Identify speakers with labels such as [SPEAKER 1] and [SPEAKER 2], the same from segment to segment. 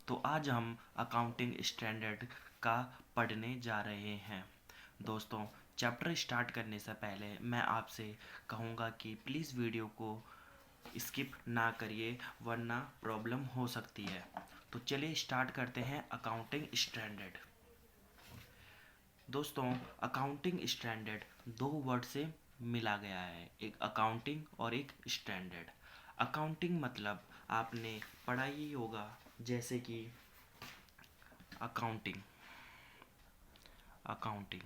[SPEAKER 1] तो आज हम अकाउंटिंग स्टैंडर्ड का पढ़ने जा रहे हैं। दोस्तों, चैप्टर स्टार्ट करने से पहले मैं आपसे कहूँगा कि प्लीज़ वीडियो को स्किप ना करिए, वरना प्रॉब्लम हो सकती है। तो चलिए स्टार्ट करते हैं अकाउंटिंग स्टैंडर्ड। दोस्तों, अकाउंटिंग स्टैंडर्ड दो वर्ड से मिला गया है, एक अकाउंटिंग और एक स्टैंडर्ड। अकाउंटिंग मतलब आपने पढ़ा ही होगा, जैसे कि अकाउंटिंग अकाउंटिंग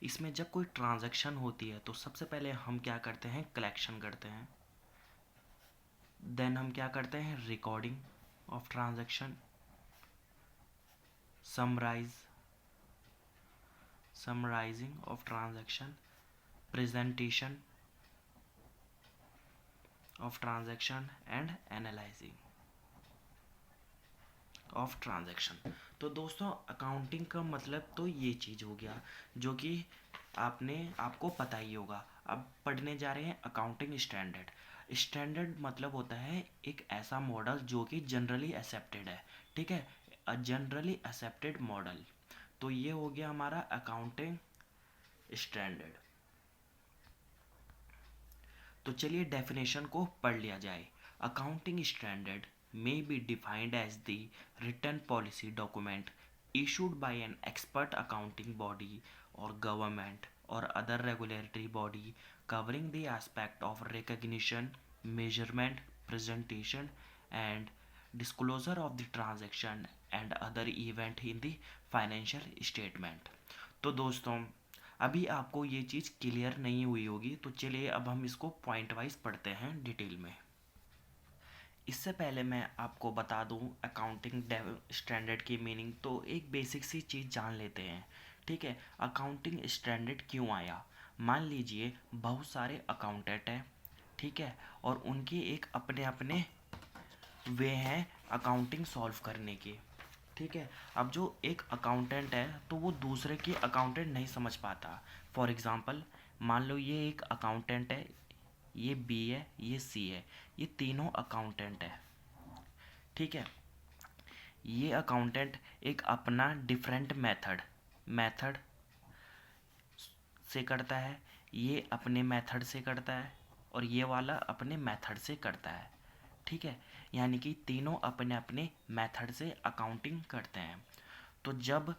[SPEAKER 1] इसमें जब कोई ट्रांजैक्शन होती है तो सबसे पहले हम क्या करते हैं, कलेक्शन करते हैं। देन हम क्या करते हैं, recording of transaction, summarising of transaction, presentation of transaction and analysing of transaction. तो दोस्तों, अकाउंटिंग का मतलब तो ये चीज़ हो गया जो कि आपको पता ही होगा। अब पढ़ने जा रहे हैं अकाउंटिंग स्टैंडर्ड। स्टैंडर्ड मतलब होता है एक ऐसा मॉडल जो कि जनरली एक्सेप्टेड है, ठीक है, अ जनरली एक्सेप्टेड मॉडल। तो ये हो गया हमारा अकाउंटिंग स्टैंडर्ड। तो चलिए डेफिनेशन को पढ़ लिया जाए। Accounting standard may be defined as the written policy document issued by an expert accounting body or government or other regulatory body covering the aspect of recognition, measurement, presentation and disclosure of the transaction and other event in the financial statement। तो दोस्तों, अभी आपको ये चीज़ clear नहीं हुई होगी, तो चलिए अब हम इसको पॉइंट वाइज पढ़ते हैं डिटेल में। इससे पहले मैं आपको बता दूं अकाउंटिंग स्टैंडर्ड की मीनिंग, तो एक बेसिक सी चीज़ जान लेते हैं, ठीक है। अकाउंटिंग स्टैंडर्ड क्यों आया? मान लीजिए बहुत सारे अकाउंटेंट हैं, ठीक है, और उनके एक अपने अपने वे हैं अकाउंटिंग सॉल्व करने के, ठीक है। अब जो एक अकाउंटेंट है तो वो दूसरे के अकाउंटेंट नहीं समझ पाता। फॉर एग्ज़ाम्पल, मान लो ये एक अकाउंटेंट है, ये बी है, ये सी है, ये तीनों अकाउंटेंट है, ठीक है। ये अकाउंटेंट एक अपना डिफरेंट मेथड से करता है, ये अपने मेथड से करता है, और ये वाला अपने मेथड से करता है, ठीक है। यानी कि तीनों अपने अपने मेथड से अकाउंटिंग करते हैं। तो जब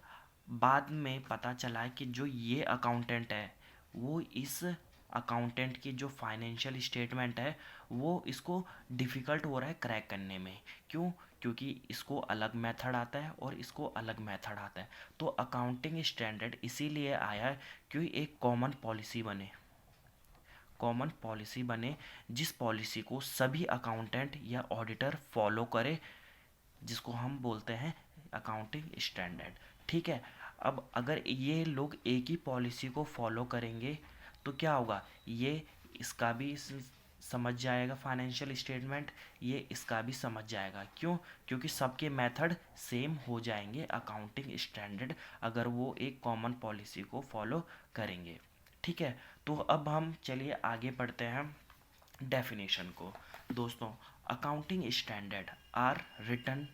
[SPEAKER 1] बाद में पता चला कि जो ये अकाउंटेंट है वो इस अकाउंटेंट की जो फाइनेंशियल स्टेटमेंट है वो इसको डिफ़िकल्ट हो रहा है क्रैक करने में। क्यों? क्योंकि इसको अलग मेथड आता है और इसको अलग मेथड आता है। तो अकाउंटिंग स्टैंडर्ड इसीलिए आया है कि एक कॉमन पॉलिसी बने जिस पॉलिसी को सभी अकाउंटेंट या ऑडिटर फॉलो करे, जिसको हम बोलते हैं अकाउंटिंग स्टैंडर्ड, ठीक है। अब अगर ये लोग एक ही पॉलिसी को फॉलो करेंगे तो क्या होगा, ये इसका भी समझ जाएगा फाइनेंशियल स्टेटमेंट, ये इसका भी समझ जाएगा। क्यों? क्योंकि सबके मेथड सेम हो जाएंगे अकाउंटिंग स्टैंडर्ड अगर वो एक कॉमन पॉलिसी को फॉलो करेंगे, ठीक है। तो अब हम चलिए आगे पढ़ते हैं डेफिनेशन को। दोस्तों, accounting standard are written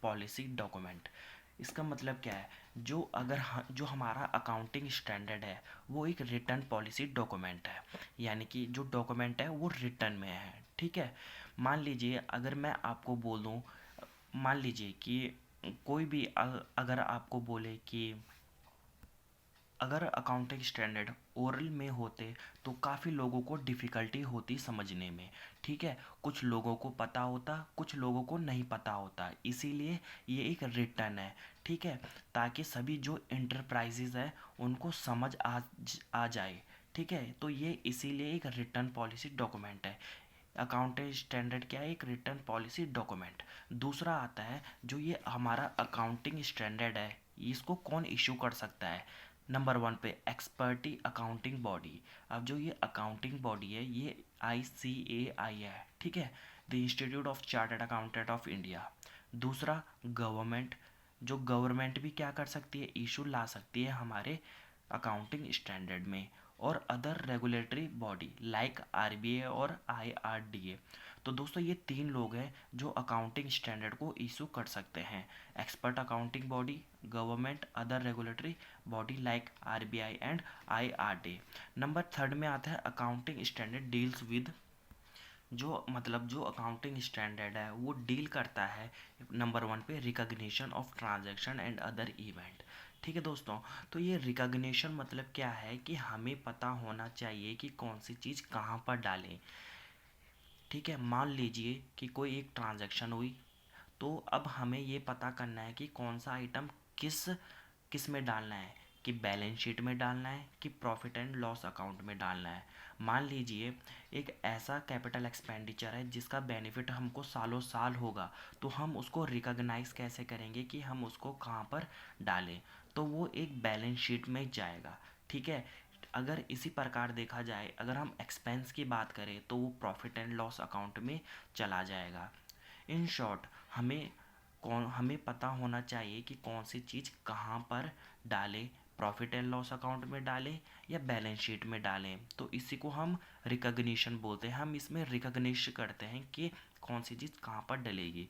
[SPEAKER 1] policy document. इसका मतलब क्या है, जो हमारा अकाउंटिंग स्टैंडर्ड है वो एक रिटन पॉलिसी डॉक्यूमेंट है, यानी कि जो डॉक्यूमेंट है वो रिटन में है, ठीक है। मान लीजिए अगर मैं आपको बोल दूँ, मान लीजिए कि कोई भी अगर आपको बोले कि अगर अकाउंटिंग स्टैंडर्ड ओरल में होते तो काफ़ी लोगों को डिफ़िकल्टी होती समझने में, ठीक है। कुछ लोगों को पता होता, कुछ लोगों को नहीं पता होता, इसीलिए ये एक रिटर्न है, ठीक है, ताकि सभी जो इंटरप्राइजेज है उनको समझ आ जाए, ठीक है। तो ये इसीलिए एक रिटर्न पॉलिसी डॉक्यूमेंट है। अकाउंटिंग स्टैंडर्ड क्या है? एक रिटर्न पॉलिसी डॉक्यूमेंट। दूसरा आता है जो ये हमारा अकाउंटिंग स्टैंडर्ड है, इसको कौन इशू कर सकता है? नंबर वन पे एक्सपर्टी अकाउंटिंग बॉडी। अब जो ये अकाउंटिंग बॉडी है ये ICAI है, ठीक है, the institute of chartered accountant of India. दूसरा गवर्नमेंट, जो गवर्नमेंट भी क्या कर सकती है, इशू ला सकती है हमारे अकाउंटिंग स्टैंडर्ड में। और other regulatory body like RBI और IRDA। तो दोस्तों ये तीन लोग हैं जो अकाउंटिंग स्टैंडर्ड को इशू कर सकते हैं: expert accounting body, government, other regulatory body like RBI and IRD. Number third में आता है अकाउंटिंग स्टैंडर्ड डील्स विद, जो अकाउंटिंग स्टैंडर्ड है वो डील करता है नंबर वन पे recognition of transaction and other event. ठीक है दोस्तों, तो ये रिकॉग्निशन मतलब क्या है कि हमें पता होना चाहिए कि कौन सी चीज़ कहाँ पर डालें। ठीक है, मान लीजिए कि कोई एक ट्रांजैक्शन हुई, तो अब हमें ये पता करना है कि कौन सा आइटम किस किस में डालना है, कि बैलेंस शीट में डालना है कि प्रॉफिट एंड लॉस अकाउंट में डालना है। मान लीजिए एक ऐसा कैपिटल एक्सपेंडिचर है जिसका बेनिफिट हमको सालों साल होगा, तो हम उसको रिकॉग्नाइज कैसे करेंगे कि हम उसको कहाँ पर डालें, तो वो एक बैलेंस शीट में जाएगा। ठीक है, अगर इसी प्रकार देखा जाए, अगर हम एक्सपेंस की बात करें तो वो प्रॉफिट एंड लॉस अकाउंट में चला जाएगा। इन शॉर्ट हमें पता होना चाहिए कि कौन सी चीज़ कहाँ पर डालें, प्रॉफिट एंड लॉस अकाउंट में डालें या बैलेंस शीट में डालें। तो इसी को हम रिकॉग्निशन बोलते हैं। हम इसमें रिकॉग्निश करते हैं कि कौन सी चीज़ कहाँ पर डलेगी।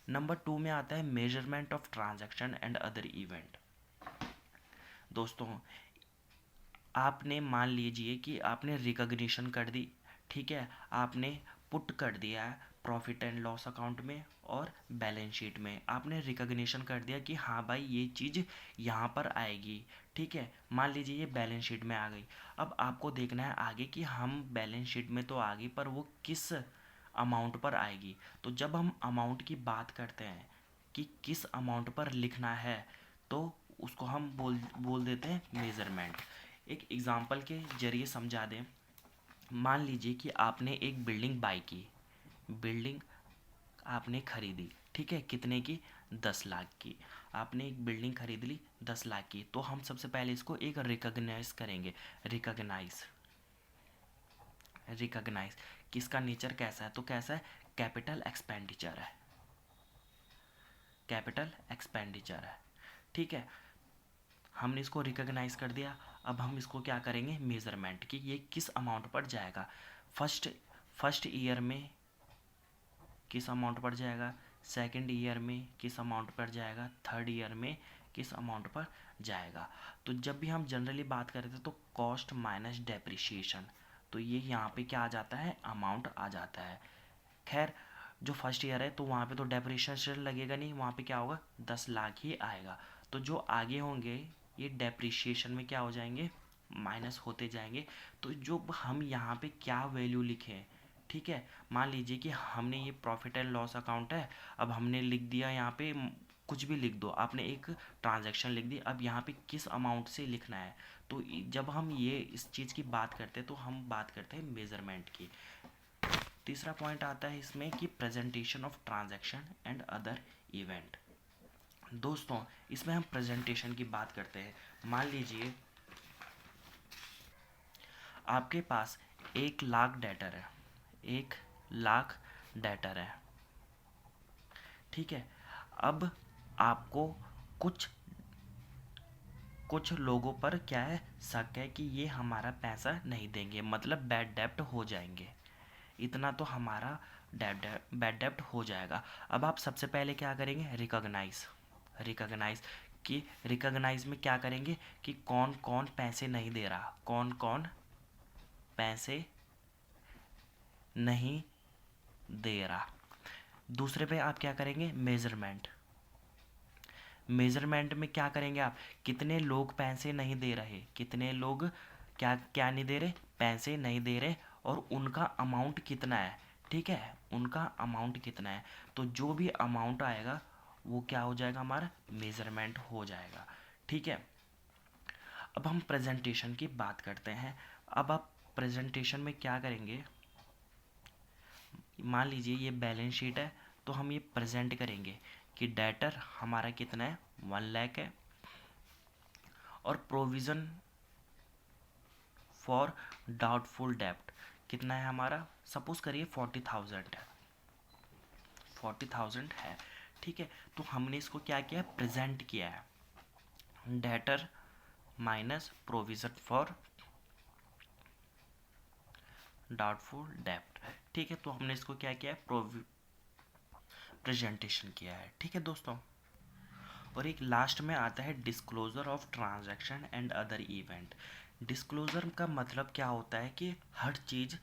[SPEAKER 1] नंबर टू में आता है measurement of transaction and other event. दोस्तों आपने मान लीजिए कि आपने रिकॉग्निशन कर दी, ठीक है, आपने पुट कर दिया है प्रॉफिट एंड लॉस अकाउंट में और बैलेंस शीट में, आपने रिकॉग्निशन कर दिया कि हाँ भाई ये चीज़ यहाँ पर आएगी। ठीक है, मान लीजिए ये बैलेंस शीट में आ गई। अब आपको देखना है आगे कि हम बैलेंस शीट में तो आ गई पर वो किस अमाउंट पर आएगी। तो जब हम अमाउंट की बात करते हैं कि किस अमाउंट पर लिखना है, तो उसको हम बोल देते हैं मेज़रमेंट। एक एग्ज़ाम्पल के जरिए समझा दें। मान लीजिए कि आपने एक बिल्डिंग बाई की, बिल्डिंग आपने खरीदी, ठीक है, कितने की? 10 लाख की। आपने एक बिल्डिंग खरीद ली 10 लाख की, तो हम सबसे पहले इसको एक रिकॉग्नाइज करेंगे। रिकॉग्नाइज रिकॉग्नाइज किसका नेचर कैसा है? तो कैसा है? कैपिटल एक्सपेंडिचर है, कैपिटल एक्सपेंडिचर है। ठीक है, हमने इसको रिकॉग्नाइज कर दिया। अब हम इसको क्या करेंगे? मेज़रमेंट, कि ये किस अमाउंट पर जाएगा। फर्स्ट ईयर में किस अमाउंट पर जाएगा, सेकंड ईयर में किस अमाउंट पर जाएगा, थर्ड ईयर में किस अमाउंट पर जाएगा। तो जब भी हम जनरली बात करते हैं तो कॉस्ट माइनस डेप्रिसिएशन, तो ये यहाँ पे क्या आ जाता है? अमाउंट आ जाता है। खैर, जो फर्स्ट ईयर है तो वहाँ पे तो डेप्रिसिएशन लगेगा नहीं, वहाँ पे क्या होगा? 10 लाख ही आएगा। तो जो आगे होंगे ये डेप्रिसिएशन में क्या हो जाएंगे? माइनस होते जाएंगे। तो जो हम यहाँ पे क्या वैल्यू लिखें, ठीक है, मान लीजिए कि हमने ये प्रॉफिट एंड लॉस अकाउंट है, अब हमने लिख दिया यहाँ पे कुछ भी लिख दो, आपने एक ट्रांजैक्शन लिख दी। अब यहाँ पे किस अमाउंट से लिखना है, तो जब हम ये इस चीज़ की बात करते हैं तो हम बात करते हैं मेज़रमेंट की। तीसरा पॉइंट आता है इसमें कि presentation of transaction and other event. दोस्तों इसमें हम प्रेजेंटेशन की बात करते हैं। मान लीजिए आपके पास 1 लाख डेटर है, 1 लाख डेटर है, ठीक है। अब आपको कुछ कुछ लोगों पर क्या है? शक है कि ये हमारा पैसा नहीं देंगे, मतलब बैड डेप्ट हो जाएंगे। इतना तो हमारा बैड डेप्ट हो जाएगा। अब आप सबसे पहले क्या करेंगे? रिकॉग्नाइज कि रिकॉग्नाइज में क्या करेंगे कि कौन कौन पैसे नहीं दे रहा, कौन कौन पैसे नहीं दे रहा। दूसरे पे आप क्या करेंगे? मेजरमेंट में क्या करेंगे आप? कितने लोग पैसे नहीं दे रहे, कितने लोग क्या क्या नहीं दे रहे? पैसे नहीं दे रहे, और उनका अमाउंट कितना है, ठीक है, उनका अमाउंट कितना है। तो जो भी अमाउंट आएगा वो क्या हो जाएगा? हमारा मेजरमेंट हो जाएगा। ठीक है, अब हम प्रेजेंटेशन की बात करते हैं। अब आप प्रेजेंटेशन में क्या करेंगे? मान लीजिए ये बैलेंस शीट है, तो हम ये प्रेजेंट करेंगे कि डेटर हमारा कितना है? 1 लाख है, और प्रोविज़न फॉर डाउटफुल डेप्ट कितना है हमारा? सपोज करिए 40,000 है, 40,000 है, ठीक है। तो हमने इसको क्या किया? प्रेजेंट किया है, debtor minus provision for doubtful डेप्ट, ठीक है, तो हमने इसको क्या किया है, प्रेजेंटेशन किया है। ठीक है दोस्तों, और एक लास्ट में आता है disclosure of transaction and other event. Disclosure का मतलब क्या होता है कि हर चीज़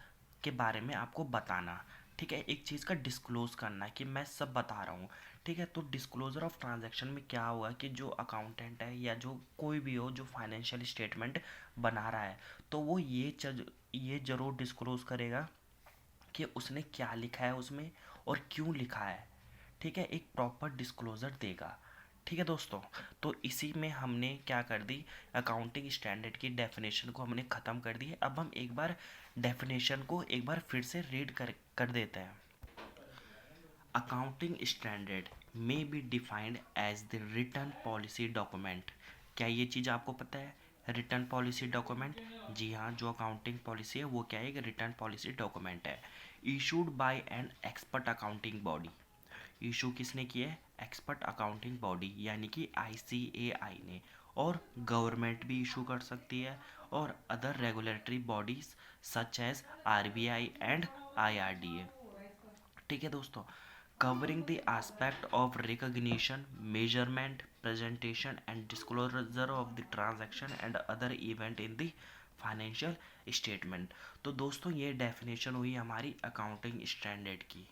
[SPEAKER 1] के बारे में आपको बताना। ठीक है, एक चीज़ का डिस्क्लोज करना कि मैं सब बता रहा हूँ। ठीक है, तो डिस्क्लोजर ऑफ ट्रांजैक्शन में क्या हुआ कि जो अकाउंटेंट है या जो कोई भी हो जो फाइनेंशियल स्टेटमेंट बना रहा है, तो वो ये ज़रूर डिस्क्लोज करेगा कि उसने क्या लिखा है उसमें और क्यों लिखा है। ठीक है, एक प्रॉपर डिस्क्लोजर देगा। ठीक है दोस्तों, तो इसी में हमने क्या कर दी, अकाउंटिंग स्टैंडर्ड की डेफिनेशन को हमने ख़त्म कर दी है। अब हम एक बार डेफिनेशन को एक बार फिर से रीड कर देते हैं। अकाउंटिंग स्टैंडर्ड में be defined as the return policy document. क्या ये चीज़ आपको पता है, रिटर्न पॉलिसी डॉक्यूमेंट? जी हाँ, जो अकाउंटिंग पॉलिसी है वो क्या है, एक रिटर्न पॉलिसी डॉक्यूमेंट है, issued by an expert accounting body. Issue किसने किया है, एक्सपर्ट अकाउंटिंग बॉडी यानी कि ICAI ने, और गवर्नमेंट भी इशू कर सकती है, और other regulatory bodies such as RBI and IRDA। ठीक है दोस्तों, covering the aspect of recognition, measurement, presentation and disclosure of the transaction and other event in the financial statement। तो दोस्तों ये डेफिनेशन हुई हमारी अकाउंटिंग स्टैंडर्ड की।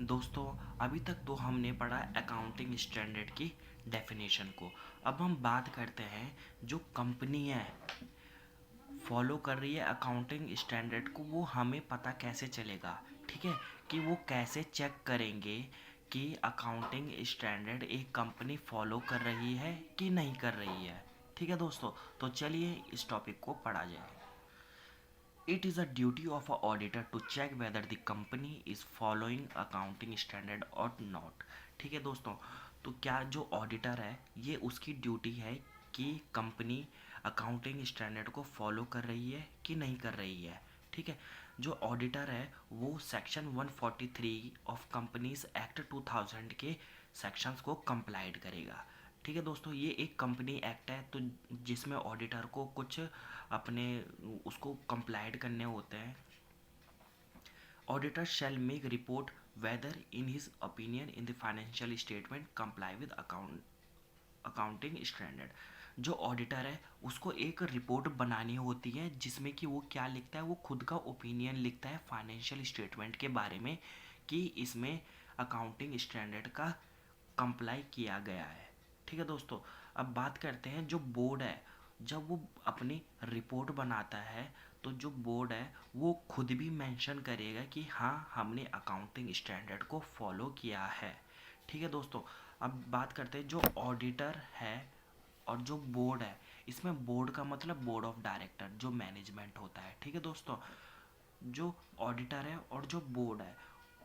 [SPEAKER 1] दोस्तों अभी तक तो हमने पढ़ा अकाउंटिंग स्टैंडर्ड की डेफिनेशन को। अब हम बात करते हैं जो कंपनी है फॉलो कर रही है अकाउंटिंग स्टैंडर्ड को, वो हमें पता कैसे चलेगा। ठीक है, कि वो कैसे चेक करेंगे कि अकाउंटिंग स्टैंडर्ड एक कंपनी फॉलो कर रही है कि नहीं कर रही है। ठीक है दोस्तों, तो चलिए इस टॉपिक को पढ़ा जाए। It is a duty of a auditor to check whether the company is following accounting standard और नॉट। ठीक है दोस्तों, तो क्या जो ऑडिटर है ये उसकी ड्यूटी है कि कंपनी अकाउंटिंग स्टैंडर्ड को फॉलो कर रही है कि नहीं कर रही है। ठीक है, जो ऑडिटर है वो सेक्शन 143 ऑफ कंपनीज एक्ट 2000 के सेक्शंस को कंप्लाइड करेगा। ठीक है दोस्तों, ये एक कंपनी एक्ट है तो जिसमें ऑडिटर को कुछ अपने उसको कंप्लाइड करने होते हैं। Auditor shall make report whether in his opinion in the financial statement comply with accounting standard. जो ऑडिटर है उसको एक रिपोर्ट बनानी होती है जिसमें कि वो क्या लिखता है, वो खुद का ओपिनियन लिखता है फाइनेंशियल स्टेटमेंट के बारे में कि इसमें अकाउंटिंग स्टैंडर्ड का कंप्लाई किया गया है। ठीक है दोस्तों, अब बात करते हैं जो बोर्ड है, जब वो अपनी रिपोर्ट बनाता है तो जो बोर्ड है वो खुद भी मेंशन करेगा कि हाँ हमने अकाउंटिंग स्टैंडर्ड को फॉलो किया है। ठीक है दोस्तों, अब बात करते हैं जो ऑडिटर है और जो बोर्ड है, इसमें बोर्ड का मतलब बोर्ड ऑफ डायरेक्टर जो मैनेजमेंट होता है। ठीक है दोस्तों, जो ऑडिटर है और जो बोर्ड है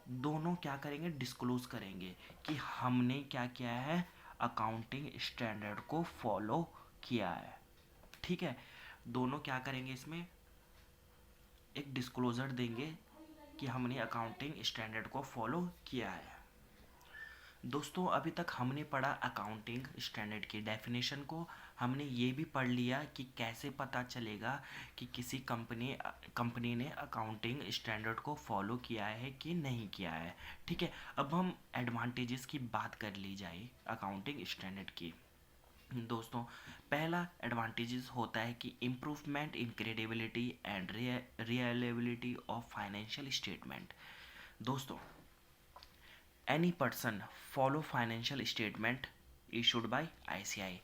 [SPEAKER 1] दोनों क्या करेंगे, डिस्क्लोज करेंगे कि हमने क्या किया है, अकाउंटिंग स्टैंडर्ड को फॉलो किया है। ठीक है, दोनों क्या करेंगे, इसमें एक डिस्क्लोजर देंगे कि हमने अकाउंटिंग स्टैंडर्ड को फॉलो किया है। दोस्तों अभी तक हमने पढ़ा अकाउंटिंग स्टैंडर्ड की डेफिनेशन को, हमने ये भी पढ़ लिया कि कैसे पता चलेगा कि किसी कंपनी ने अकाउंटिंग स्टैंडर्ड को फॉलो किया है कि नहीं किया है। ठीक है, अब हम एडवांटेजेस की बात कर ली जाए अकाउंटिंग स्टैंडर्ड की। दोस्तों पहला एडवांटेजेस होता है कि improvement in credibility and reliability of financial statement. दोस्तों any person follow financial statement issued by ICAI।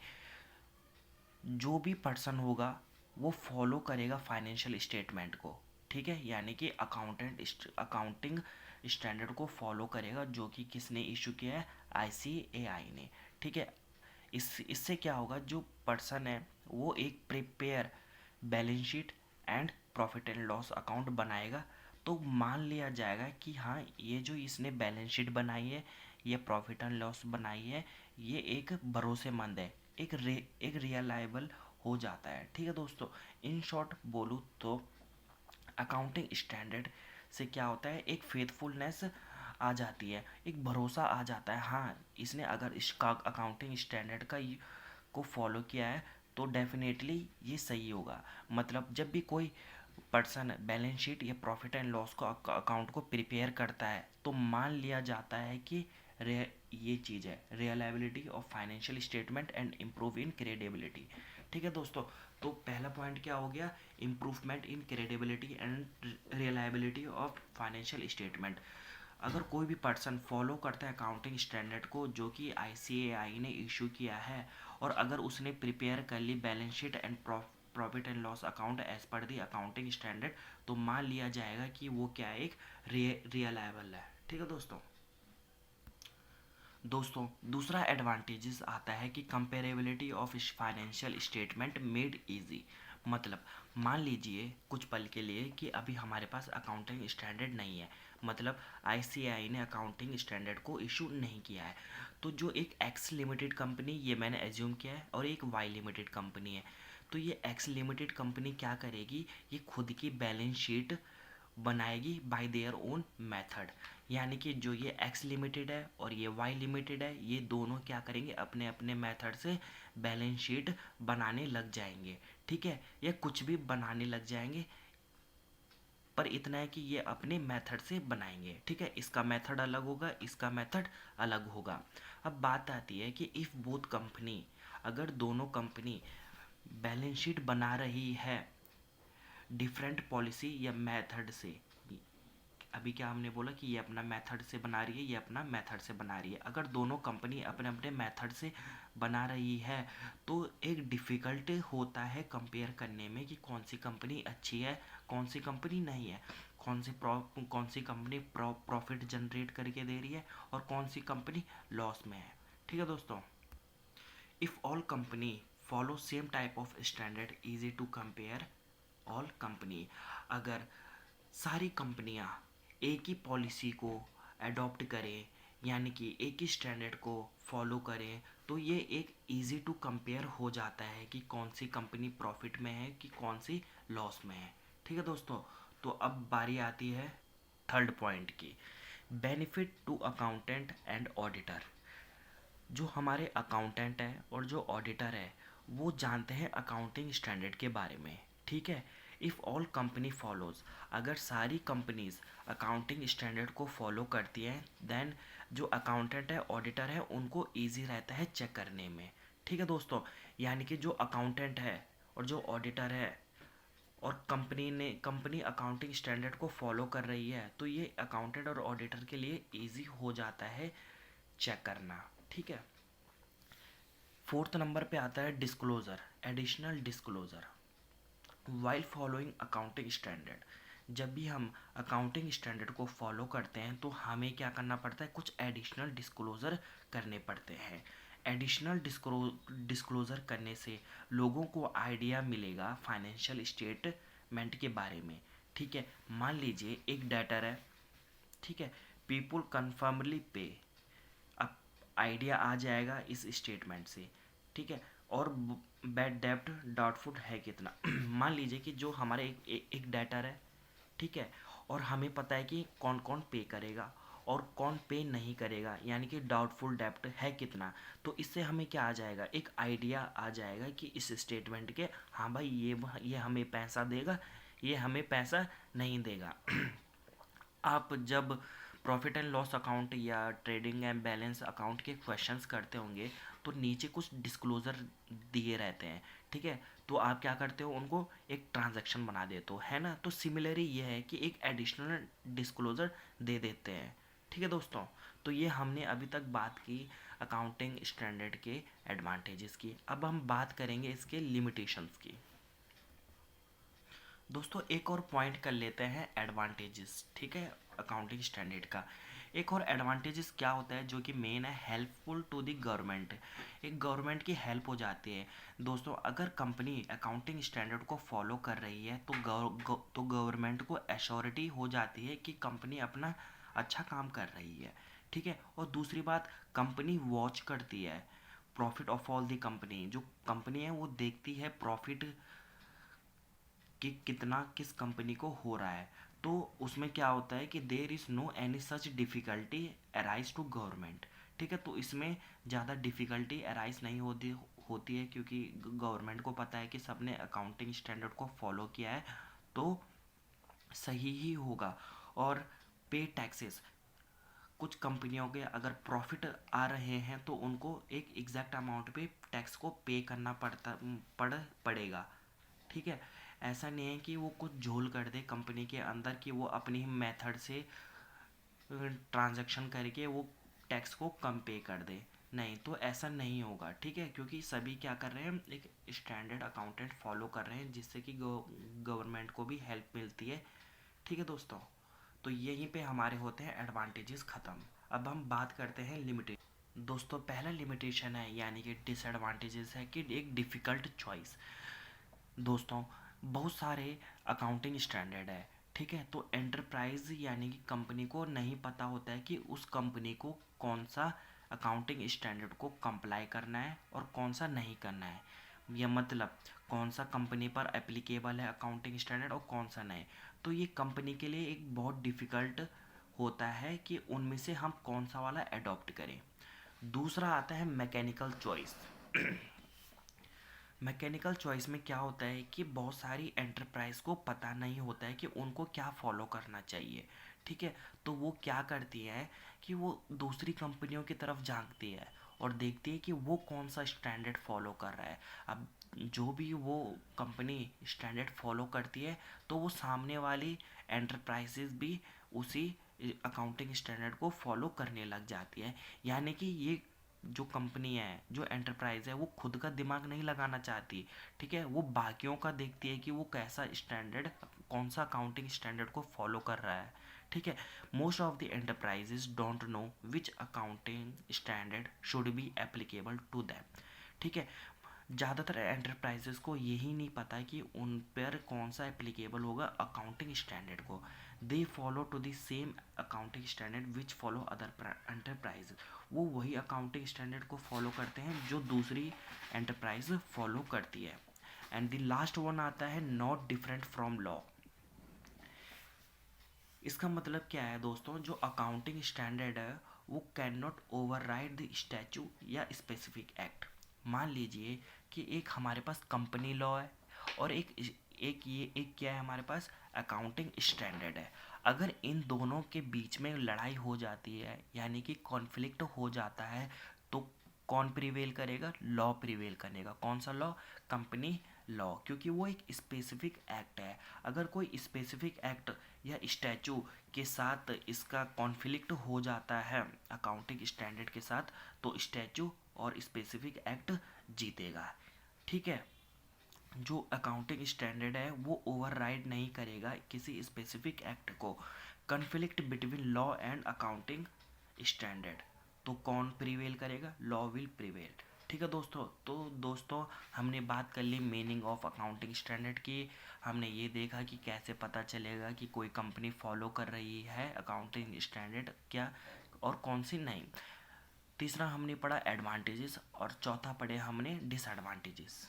[SPEAKER 1] जो भी पर्सन होगा वो फॉलो करेगा फाइनेंशियल स्टेटमेंट को। ठीक है, यानी कि अकाउंटिंग स्टैंडर्ड को फॉलो करेगा जो कि किसने इशू किया है, ICAI ने। ठीक है, इससे क्या होगा, जो पर्सन है वो एक prepare balance sheet and profit and loss account बनाएगा, तो मान लिया जाएगा कि हाँ ये जो इसने बैलेंस शीट बनाई है, ये प्रॉफिट एंड लॉस बनाई है, ये एक भरोसेमंद है, एक रियलाइबल हो जाता है। ठीक है दोस्तों, इन शॉर्ट बोलूँ तो अकाउंटिंग स्टैंडर्ड से क्या होता है, एक फेथफुलनेस आ जाती है, एक भरोसा आ जाता है। हाँ इसने अगर इसका अकाउंटिंग स्टैंडर्ड को फॉलो किया है तो डेफिनेटली ये सही होगा। मतलब जब भी कोई पर्सन बैलेंस शीट या प्रॉफिट एंड लॉस को अकाउंट को प्रिपेयर करता है तो मान लिया जाता है कि ये चीज़ है reliability of financial statement and improve in credibility. ठीक है दोस्तों, तो पहला पॉइंट क्या हो गया, improvement in credibility and reliability of financial statement. अगर कोई भी पर्सन फॉलो करता है अकाउंटिंग स्टैंडर्ड को जो कि आईसीएआई ने इशू किया है और अगर उसने प्रिपेयर कर ली balance sheet and profit and loss account as per the accounting standard, तो मान लिया जाएगा कि वो क्या एक रिलायबल है। ठीक है दोस्तों। दूसरा एडवांटेजेस आता है कि comparability of financial statement made easy. मतलब मान लीजिए कुछ पल के लिए कि अभी हमारे पास अकाउंटिंग स्टैंडर्ड नहीं है, मतलब आईसीएआई ने अकाउंटिंग स्टैंडर्ड को इशू नहीं किया है, तो जो एक एक्स लिमिटेड कंपनी, ये मैंने एज्यूम किया है, और एक वाई लिमिटेड कंपनी है, तो ये एक्स लिमिटेड कंपनी क्या करेगी, ये खुद की बैलेंस शीट बनाएगी बाय देयर ओन मेथड। यानी कि जो ये एक्स लिमिटेड है और ये वाई लिमिटेड है, ये दोनों क्या करेंगे, अपने अपने मेथड से बैलेंस शीट बनाने लग जाएंगे। ठीक है, या कुछ भी बनाने लग जाएंगे, पर इतना है कि ये अपने मेथड से बनाएंगे। ठीक है, इसका मेथड अलग होगा, इसका मेथड अलग होगा। अब बात आती है कि इफ़ बोथ कंपनी, अगर दोनों कंपनी बैलेंस शीट बना रही है डिफरेंट पॉलिसी या मेथड से, अभी क्या हमने बोला कि ये अपना मेथड से बना रही है, ये अपना मेथड से बना रही है, अगर दोनों कंपनी अपने अपने मेथड से बना रही है तो एक डिफ़िकल्ट होता है कंपेयर करने में कि कौन सी कंपनी अच्छी है, कौन सी कंपनी नहीं है, कौन सी कंपनी प्रॉफिट जनरेट करके दे रही है और कौन सी कंपनी लॉस में है। ठीक है दोस्तों, if all company follow same type of standard easy to compare all company, अगर सारी कंपनियां एक ही पॉलिसी को अडॉप्ट करें, यानी कि एक ही स्टैंडर्ड को फॉलो करें, तो ये एक इजी टू कंपेयर हो जाता है कि कौन सी कंपनी प्रॉफिट में है कि कौन सी लॉस में है। ठीक है दोस्तों, तो अब बारी आती है थर्ड पॉइंट की, benefit to accountant and auditor. जो हमारे अकाउंटेंट है और जो ऑडिटर है वो जानते हैं अकाउंटिंग स्टैंडर्ड के बारे में। ठीक है, इफ़ ऑल कंपनी फॉलोज, अगर सारी कंपनीज अकाउंटिंग स्टैंडर्ड को फॉलो करती हैं देन जो अकाउंटेंट है ऑडिटर है उनको ईजी रहता है चेक करने में। ठीक है दोस्तों, यानी कि जो अकाउंटेंट है और जो ऑडिटर है और कंपनी अकाउंटिंग स्टैंडर्ड को फॉलो कर रही है तो ये अकाउंटेंट और ऑडिटर के लिए ईजी हो जाता है चेक करना। ठीक है, फोर्थ नंबर पे आता है disclosure, additional disclosure while following accounting standard. जब भी हम अकाउंटिंग स्टैंडर्ड को फॉलो करते हैं तो हमें क्या करना पड़ता है, कुछ एडिशनल डिस्क्लोजर करने पड़ते हैं। एडिशनल डिस्क्लोजर करने से लोगों को आइडिया मिलेगा फाइनेंशियल स्टेटमेंट के बारे में। ठीक है, मान लीजिए एक डेटर है, ठीक है, पीपुल कन्फर्मली पे, अब आइडिया आ जाएगा इस स्टेटमेंट से। ठीक है, और बैड डेब्ट डाउटफुल है कितना मान लीजिए कि जो हमारे एक डेटर है, ठीक है, और हमें पता है कि कौन कौन पे करेगा और कौन पे नहीं करेगा, यानी कि डाउटफुल डेब्ट है कितना, तो इससे हमें क्या आ जाएगा, एक आइडिया आ जाएगा कि इस स्टेटमेंट के, हाँ भाई ये हमें पैसा देगा, ये हमें पैसा नहीं देगा आप जब प्रॉफिट एंड लॉस अकाउंट या ट्रेडिंग एंड बैलेंस अकाउंट के क्वेश्चंस करते होंगे तो नीचे कुछ डिस्क्लोजर दिए रहते हैं। ठीक है, तो आप क्या करते हो, उनको एक ट्रांजैक्शन बना देते हो, है ना। तो सिमिलरली ये है कि एक एडिशनल डिस्क्लोजर दे देते हैं। ठीक है दोस्तों, तो ये हमने अभी तक बात की अकाउंटिंग स्टैंडर्ड के एडवांटेजेस की। अब हम बात करेंगे इसके लिमिटेशंस की। दोस्तों एक और पॉइंट कर लेते हैं एडवांटेजेस। ठीक है, अकाउंटिंग स्टैंडर्ड का एक और एडवांटेजेस क्या होता है जो कि मेन है, हेल्पफुल टू द गवर्नमेंट। एक गवर्नमेंट की हेल्प हो जाती है। दोस्तों अगर कंपनी अकाउंटिंग स्टैंडर्ड को फॉलो कर रही है तो गवर्नमेंट को एश्योरिटी हो जाती है कि कंपनी अपना अच्छा काम कर रही है। ठीक है, और दूसरी बात, कंपनी वॉच करती है profit of all the company. जो कंपनी है वो देखती है प्रॉफिट कि कितना किस कंपनी को हो रहा है, तो उसमें क्या होता है कि there is no any such difficulty arise to government. ठीक है, तो इसमें ज़्यादा डिफ़िकल्टी अराइज नहीं होती है क्योंकि गवर्नमेंट को पता है कि सबने अकाउंटिंग स्टैंडर्ड को फॉलो किया है, तो सही ही होगा। और पे टैक्सेस, कुछ कंपनियों के अगर प्रॉफिट आ रहे हैं तो उनको एक एग्जैक्ट अमाउंट पे टैक्स को पे करना पड़ेगा। ठीक है, ऐसा नहीं है कि वो कुछ झोल कर दे कंपनी के अंदर कि वो अपनी मेथड से ट्रांजैक्शन करके वो टैक्स को कम पे कर दे। नहीं, तो ऐसा नहीं होगा। ठीक है, क्योंकि सभी क्या कर रहे हैं, एक स्टैंडर्ड अकाउंटेंट फॉलो कर रहे हैं, जिससे कि गवर्नमेंट को भी हेल्प मिलती है। ठीक है दोस्तों, तो यहीं पे हमारे होते हैं एडवांटेजेस ख़त्म। अब हम बात करते हैं लिमिटेशन। दोस्तों, पहला लिमिटेशन है यानी कि डिसएडवांटेजेस है कि एक डिफ़िकल्ट चॉइस। दोस्तों, बहुत सारे अकाउंटिंग स्टैंडर्ड है। ठीक है, तो एंटरप्राइज यानी कि कंपनी को नहीं पता होता है कि उस कंपनी को कौन सा अकाउंटिंग स्टैंडर्ड को कंप्लाई करना है और कौन सा नहीं करना है। यह मतलब कौन सा कंपनी पर एप्लीकेबल है अकाउंटिंग स्टैंडर्ड और कौन सा नहीं। तो ये कंपनी के लिए एक बहुत डिफ़िकल्ट होता है कि उनमें से हम कौन सा वाला अडॉप्ट करें। दूसरा आता है मैकेनिकल चॉइस। मैकेनिकल चॉइस में क्या होता है कि बहुत सारी एंटरप्राइज को पता नहीं होता है कि उनको क्या फॉलो करना चाहिए। ठीक है, तो वो क्या करती है कि वो दूसरी कंपनियों की तरफ झांकती है और देखती है कि वो कौन सा स्टैंडर्ड फॉलो कर रहा है। अब जो भी वो कंपनी स्टैंडर्ड फॉलो करती है तो वो सामने वाली एंटरप्राइजेज भी उसी अकाउंटिंग स्टैंडर्ड को फॉलो करने लग जाती है। यानी कि ये जो कंपनी है, जो एंटरप्राइज है, वो खुद का दिमाग नहीं लगाना चाहती। ठीक है, वो बाकियों का देखती है कि वो कैसा स्टैंडर्ड, कौन सा अकाउंटिंग स्टैंडर्ड को फॉलो कर रहा है। ठीक है, most of the enterprises don't know which accounting standard should be applicable to them. ठीक है, ज़्यादातर एंटरप्राइजेस को यही नहीं पता कि उन पर कौन सा एप्लीकेबल होगा अकाउंटिंग स्टैंडर्ड को। They follow to the same accounting standard which follow other enterprise. वो वही अकाउंटिंग स्टैंडर्ड को फॉलो करते हैं जो दूसरी एंटरप्राइज फॉलो करती है। एंड द लास्ट वन आता है नॉट डिफरेंट फ्रॉम लॉ। इसका मतलब क्या है दोस्तों, जो अकाउंटिंग स्टैंडर्ड है वो can not override the statue या स्पेसिफिक एक्ट। मान लीजिए कि एक हमारे पास कंपनी लॉ है और एक क्या है हमारे पास अकाउंटिंग स्टैंडर्ड है। अगर इन दोनों के बीच में लड़ाई हो जाती है यानी कि कॉन्फ्लिक्ट हो जाता है तो कौन प्रिवेल करेगा, लॉ प्रिवेल करेगा। कौन सा लॉ, कंपनी लॉ, क्योंकि वो एक स्पेसिफिक एक्ट है। अगर कोई स्पेसिफिक एक्ट या स्टैचू के साथ इसका कॉन्फ्लिक्ट हो जाता है अकाउंटिंग स्टैंडर्ड के साथ तो स्टैचू और स्पेसिफिक एक्ट जीतेगा। ठीक है, जो अकाउंटिंग स्टैंडर्ड है वो ओवरराइड नहीं करेगा किसी स्पेसिफिक एक्ट को। Conflict between law and accounting standard, तो कौन प्रिवेल करेगा, लॉ विल प्रिवेल। ठीक है दोस्तों, तो दोस्तों हमने बात कर ली मीनिंग ऑफ अकाउंटिंग स्टैंडर्ड की। हमने ये देखा कि कैसे पता चलेगा कि कोई कंपनी फॉलो कर रही है अकाउंटिंग स्टैंडर्ड क्या और कौन सी नहीं। तीसरा हमने पढ़ा एडवांटेजेस और चौथा पढ़े हमने डिसएडवांटेजेस।